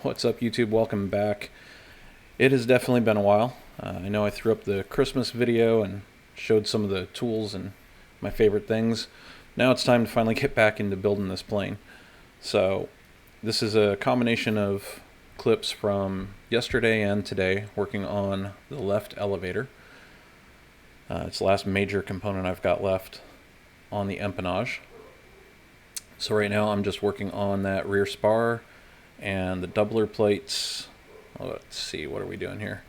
What's up, YouTube? Welcome back. It has definitely been a while. I know I threw up the Christmas video and showed some of the tools and my favorite things. Now it's time to finally get back into building this plane. So this is a combination of clips from yesterday and today working on the left elevator. It's the last major component I've got left on the empennage. So right now I'm just working on that rear spar and the doubler plates. Let's see, what are we doing here?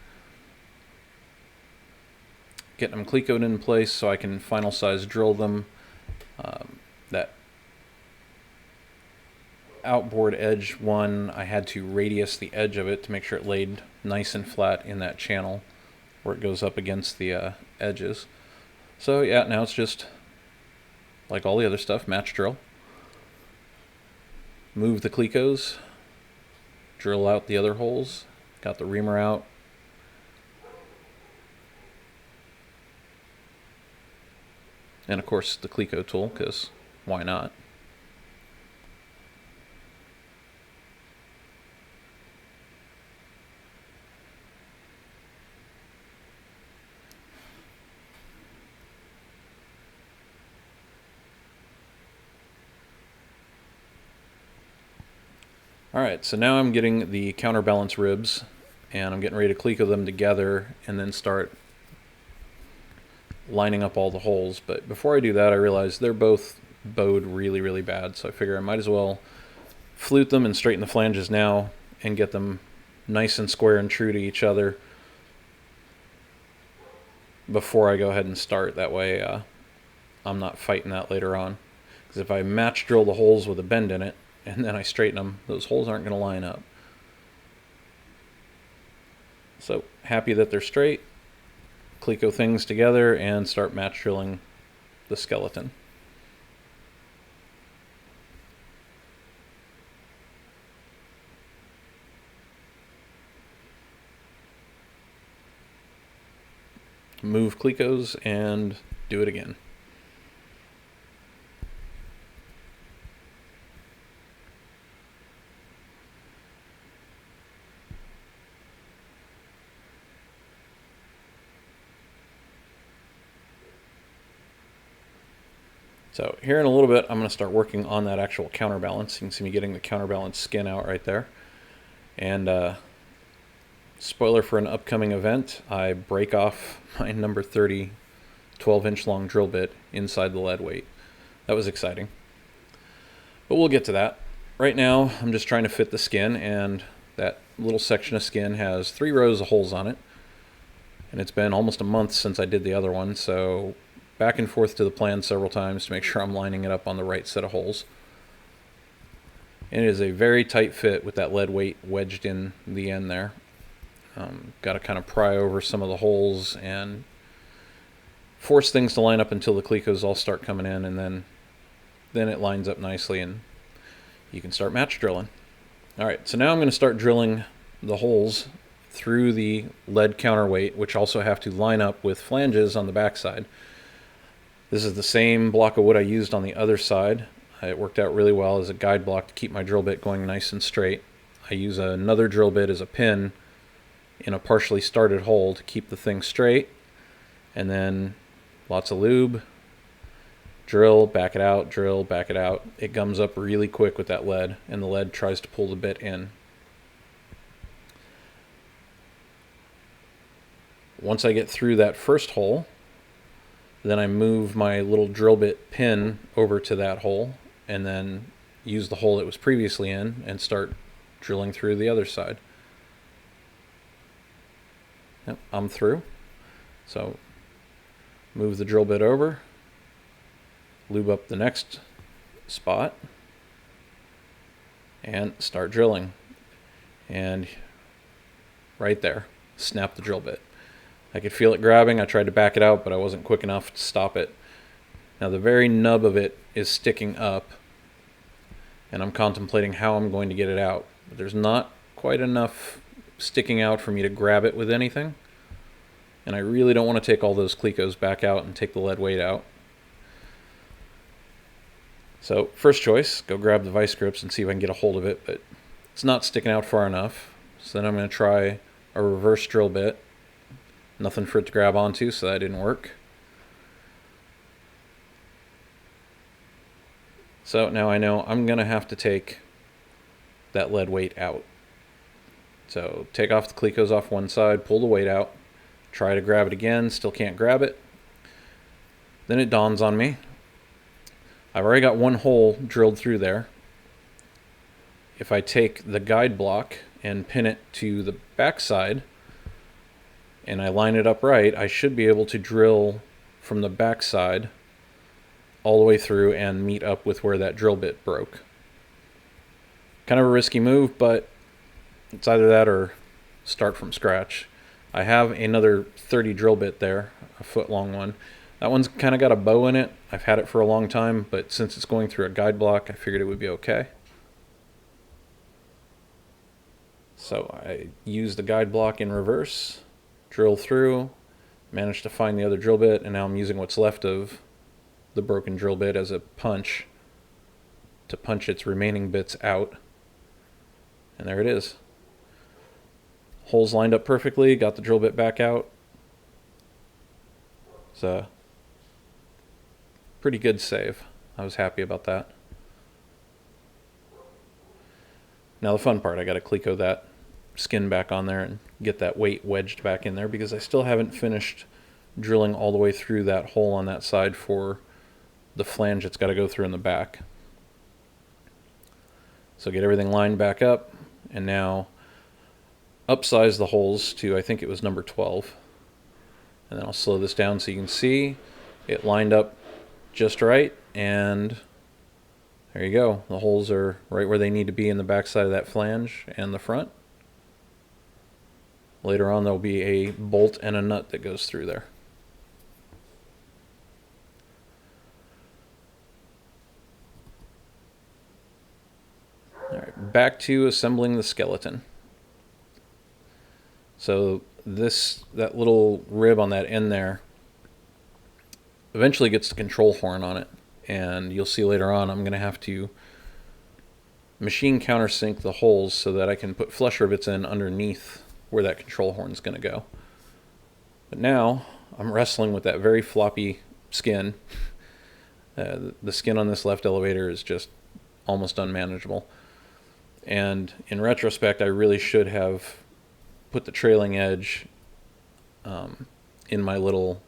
Getting them clecoed in place so I can final size drill them. That outboard edge one, I had to radius the edge of it to make sure it laid nice and flat in that channel where it goes up against the edges. So yeah, now it's just like all the other stuff, match drill. Move the clecos, drill out the other holes, got the reamer out. And of course the cleco tool, because why not? Alright, so now I'm getting the counterbalance ribs and I'm getting ready to cleco them together and then start lining up all the holes. But before I do that, I realize they're both bowed really bad, so I figure I might as well flute them and straighten the flanges now and get them nice and square and true to each other before I go ahead and start. That way I'm not fighting that later on, because if I match drill the holes with a bend in it and then I straighten them, those holes aren't going to line up. So happy that they're straight. Cleco things together and start match drilling the skeleton. Move clecos and do it again. So here in a little bit, I'm going to start working on that actual counterbalance. You can see me getting the counterbalance skin out right there. And spoiler for an upcoming event, I break off my number 30 12-inch long drill bit inside the lead weight. That was exciting. But we'll get to that. Right now, I'm just trying to fit the skin, and that little section of skin has 3 rows of holes on it. And it's been almost a month since I did the other one, so back and forth to the plan several times to make sure I'm lining it up on the right set of holes. And it is a very tight fit with that lead weight wedged in the end there. Got to kind of pry over some of the holes and force things to line up until the clecos all start coming in, and then it lines up nicely and you can start match drilling. Alright, so now I'm going to start drilling the holes through the lead counterweight, which also have to line up with flanges on the back side. This is the same block of wood I used on the other side. It worked out really well as a guide block to keep my drill bit going nice and straight. I use another drill bit as a pin in a partially started hole to keep the thing straight. And then lots of lube, drill, back it out, drill, back it out. It gums up really quick with that lead, and the lead tries to pull the bit in. Once I get through that first hole, then I move my little drill bit pin over to that hole and then use the hole it was previously in and start drilling through the other side. Yep, I'm through. So move the drill bit over, lube up the next spot, and start drilling. And right there, snap the drill bit. I could feel it grabbing. I tried to back it out, but I wasn't quick enough to stop it. Now the very nub of it is sticking up, and I'm contemplating how I'm going to get it out. But there's not quite enough sticking out for me to grab it with anything. And I really don't want to take all those clecos back out and take the lead weight out. So first choice, go grab the vice grips and see if I can get a hold of it, but It's not sticking out far enough. So then I'm going to try a reverse drill bit. Nothing for it to grab onto, so that didn't work. So now I know I'm going to have to take that lead weight out. So take off the clecos off one side, pull the weight out, try to grab it again, still can't grab it. Then it dawns on me, I've already got one hole drilled through there. If I take the guide block and pin it to the back side and I line it up right, I should be able to drill from the back side all the way through and meet up with where that drill bit broke. Kind of a risky move, but it's either that or start from scratch. I have another 30 drill bit there, a foot long one. That one's kind of got a bow in it. I've had it for a long time, but since it's going through a guide block, I figured it would be okay. So I use the guide block in reverse, drill through, managed to find the other drill bit, and now I'm using what's left of the broken drill bit as a punch to punch its remaining bits out. And there it is. Holes lined up perfectly, got the drill bit back out. It's a pretty good save. I was happy about that. Now the fun part, I got to cleco that skin back on there and get that weight wedged back in there because I still haven't finished drilling all the way through that hole on that side for the flange that's got to go through in the back. So get everything lined back up and now upsize the holes to, I think it was number 12. And then I'll slow this down so you can see it lined up just right, and there you go. The holes are right where they need to be in the back side of that flange and the front. Later on there'll be a bolt and a nut that goes through there. Alright, back to assembling the skeleton. So that little rib on that end there eventually gets the control horn on it, and you'll see later on I'm going to have to machine countersink the holes so that I can put flush rivets in underneath where that control horn is going to go. But now I'm wrestling with that very floppy skin. The skin on this left elevator is just almost unmanageable, and in retrospect I really should have put the trailing edge in my little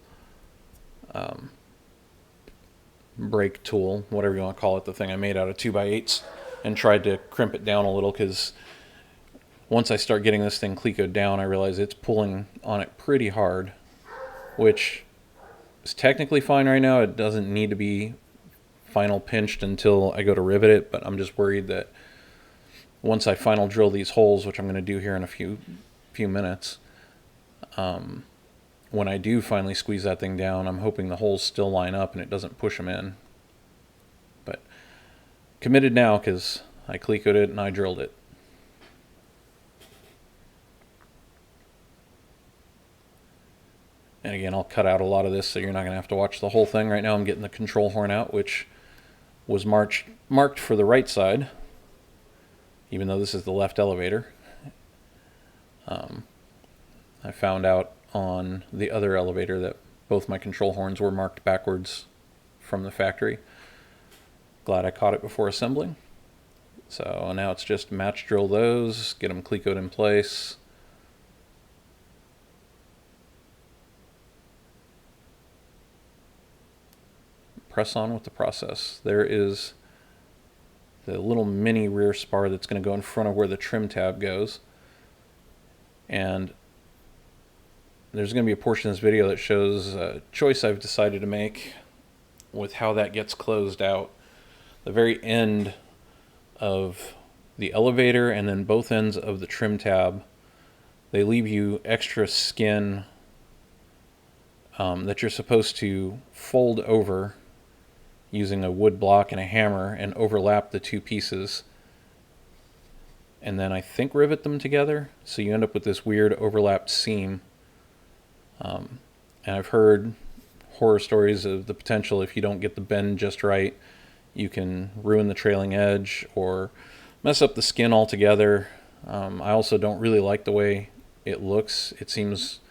brake tool, whatever you want to call it, the thing I made out of 2x8s, and tried to crimp it down a little, because once I start getting this thing clecoed down I realize it's pulling on it pretty hard, which is technically fine right now. It doesn't need to be final pinched until I go to rivet it, but I'm just worried that once I final drill these holes, which I'm going to do here in a few minutes, when I do finally squeeze that thing down, I'm hoping the holes still line up and it doesn't push them in. But committed now because I clecoed it and I drilled it. And again, I'll cut out a lot of this so you're not going to have to watch the whole thing. Right now I'm getting the control horn out, which was marked for the right side, even though this is the left elevator. I found out on the other elevator that both my control horns were marked backwards from the factory. Glad I caught it before assembling. So now it's just match drill those, get them clecoed in place. Press on with the process. There is the little mini rear spar that's going to go in front of where the trim tab goes. And there's going to be a portion of this video that shows a choice I've decided to make with how that gets closed out. The very end of the elevator and then both ends of the trim tab, they leave you extra skin that you're supposed to fold over using a wood block and a hammer and overlap the two pieces, and then I think rivet them together, so you end up with this weird overlapped seam. And I've heard horror stories of the potential, if you don't get the bend just right, you can ruin the trailing edge or mess up the skin altogether. I also don't really like the way it looks. It seems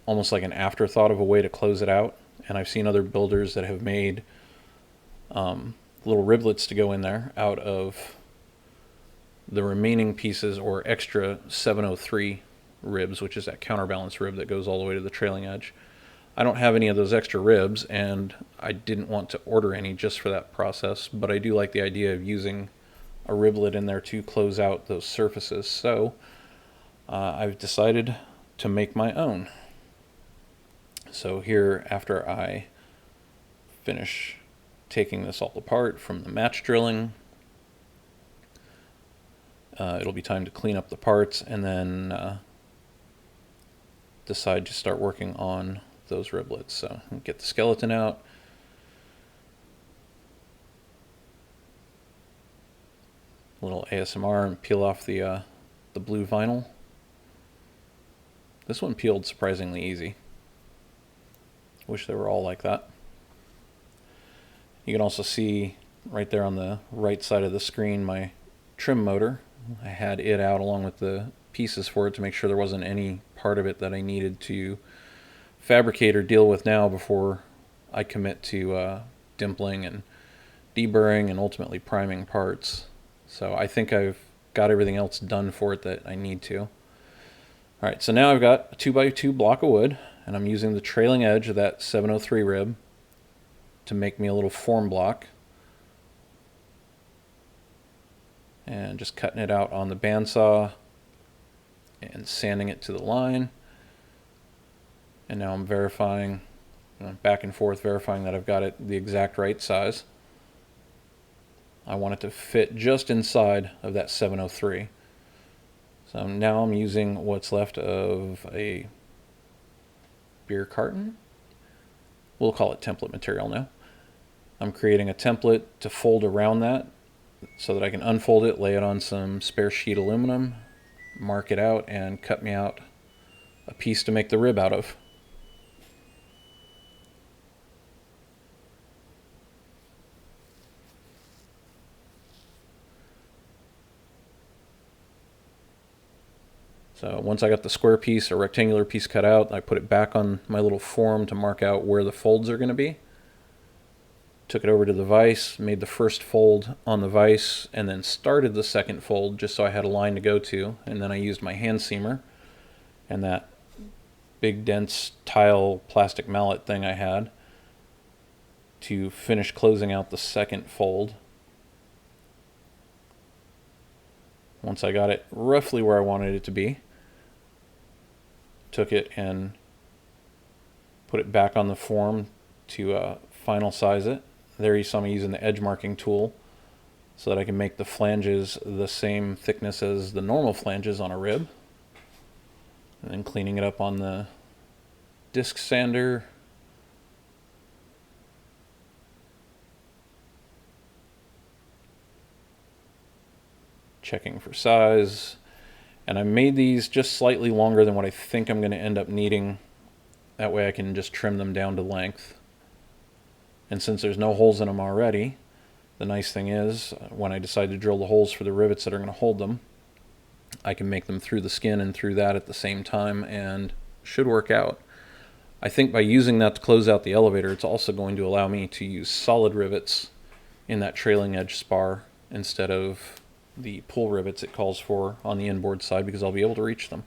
almost like an afterthought of a way to close it out. And I've seen other builders that have made little riblets to go in there out of the remaining pieces or extra 703 ribs, which is that counterbalance rib that goes all the way to the trailing edge. I don't have any of those extra ribs, and I didn't want to order any just for that process, but I do like the idea of using a riblet in there to close out those surfaces. So I've decided to make my own. So here, after I finish taking this all apart from the match drilling, it'll be time to clean up the parts and then decide to start working on those riblets. So get the skeleton out. A little ASMR and peel off the blue vinyl. This one peeled surprisingly easy. Wish they were all like that. You can also see right there on the right side of the screen my trim motor. I had it out along with the pieces for it to make sure there wasn't any part of it that I needed to fabricate or deal with now before I commit to dimpling and deburring and ultimately priming parts. So I think I've got everything else done for it that I need to. Alright, so now I've got a 2x2 block of wood, and I'm using the trailing edge of that 703 rib to make me a little form block. And just cutting it out on the bandsaw and sanding it to the line. And now I'm verifying, back and forth, verifying that I've got it the exact right size. I want it to fit just inside of that 703. So now I'm using what's left of a beer carton. We'll call it template material now. I'm creating a template to fold around that so that I can unfold it, lay it on some spare sheet aluminum, mark it out, and cut me out a piece to make the rib out of. So once I got the square piece or rectangular piece cut out, I put it back on my little form to mark out where the folds are going to be. Took it over to the vise, made the first fold on the vise, and then started the second fold just so I had a line to go to. And then I used my hand seamer and that big dense tile plastic mallet thing I had to finish closing out the second fold. Once I got it roughly where I wanted it to be, took it and put it back on the form to final size it. There you saw me using the edge marking tool so that I can make the flanges the same thickness as the normal flanges on a rib. And then cleaning it up on the disc sander. Checking for size. And I made these just slightly longer than what I think I'm going to end up needing. That way I can just trim them down to length. And since there's no holes in them already, the nice thing is when I decide to drill the holes for the rivets that are going to hold them, I can make them through the skin and through that at the same time, and should work out. I think by using that to close out the elevator, it's also going to allow me to use solid rivets in that trailing edge spar instead of the pull rivets it calls for on the inboard side, because I'll be able to reach them.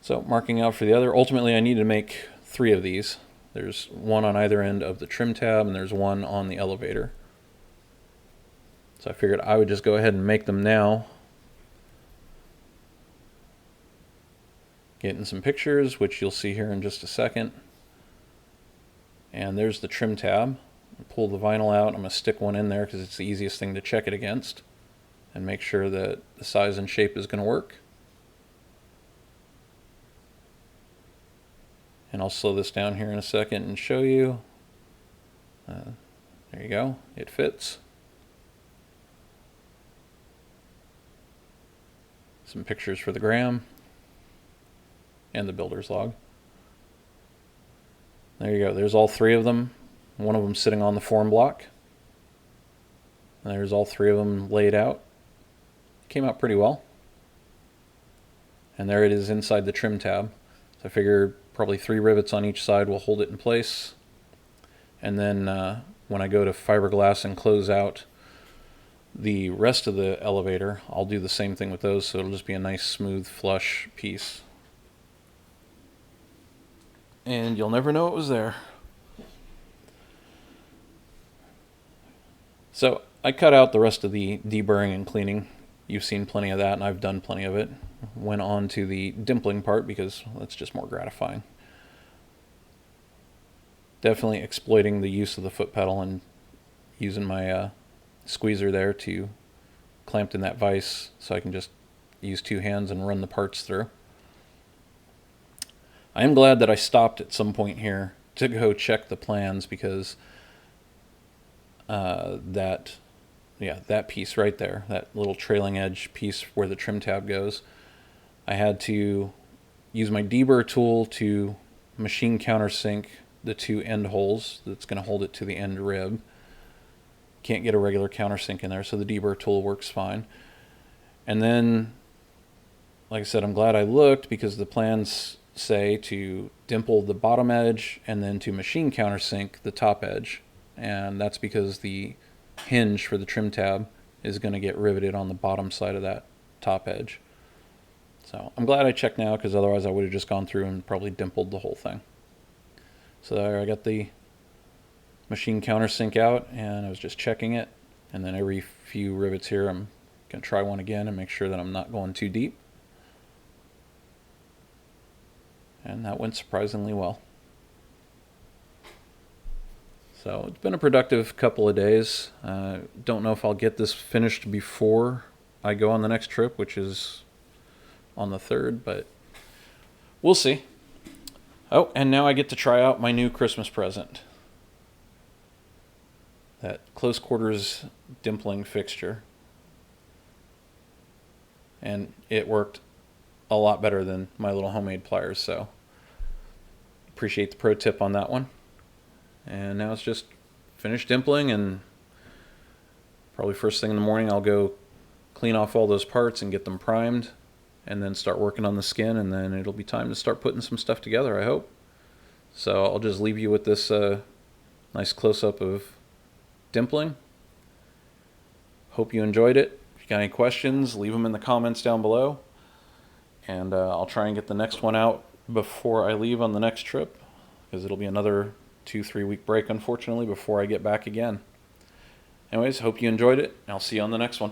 So marking out for the other, ultimately I need to make 3 of these. There's one on either end of the trim tab and there's one on the elevator. So I figured I would just go ahead and make them now. Getting some pictures, which you'll see here in just a second. And there's the trim tab. Pull the vinyl out. I'm going to stick one in there because it's the easiest thing to check it against and make sure that the size and shape is going to work. And I'll slow this down here in a second and show you. There you go. It fits. Some pictures for the gram and the builder's log. There you go. There's all 3 of them. One of them sitting on the form block. There's all three of them laid out. Came out pretty well. And there it is inside the trim tab. So I figured probably 3 rivets on each side will hold it in place. And then when I go to fiberglass and close out the rest of the elevator, I'll do the same thing with those, so it'll just be a nice smooth flush piece. And you'll never know it was there. So I cut out the rest of the deburring and cleaning. You've seen plenty of that, and I've done plenty of it. Went on to the dimpling part because that's just more gratifying. Definitely exploiting the use of the foot pedal and using my squeezer there to clamp in that vise so I can just use 2 hands and run the parts through. I am glad that I stopped at some point here to go check the plans because that piece right there, that little trailing edge piece where the trim tab goes, I had to use my deburr tool to machine countersink the 2 end holes that's going to hold it to the end rib. Can't get a regular countersink in there, so the deburr tool works fine. And then, like I said, I'm glad I looked because the plans say to dimple the bottom edge and then to machine countersink the top edge. And that's because the hinge for the trim tab is going to get riveted on the bottom side of that top edge. So I'm glad I checked now because otherwise I would have just gone through and probably dimpled the whole thing. So there I got the machine countersink out and I was just checking it, and then every few rivets here I'm going to try one again and make sure that I'm not going too deep. And that went surprisingly well. So it's been a productive couple of days. Don't know if I'll get this finished before I go on the next trip, which is on the 3rd, but we'll see. Oh, and now I get to try out my new Christmas present. That close quarters dimpling fixture. And it worked a lot better than my little homemade pliers, so appreciate the pro tip on that one. And now it's just finished dimpling, and probably first thing in the morning I'll go clean off all those parts and get them primed, and then start working on the skin, and then it'll be time to start putting some stuff together, I hope. So I'll just leave you with this nice close-up of dimpling. Hope you enjoyed it. If you got any questions, leave them in the comments down below, and I'll try and get the next one out before I leave on the next trip, because it'll be another 2-3 week break, unfortunately, before I get back again. Anyways, hope you enjoyed it, and I'll see you on the next one.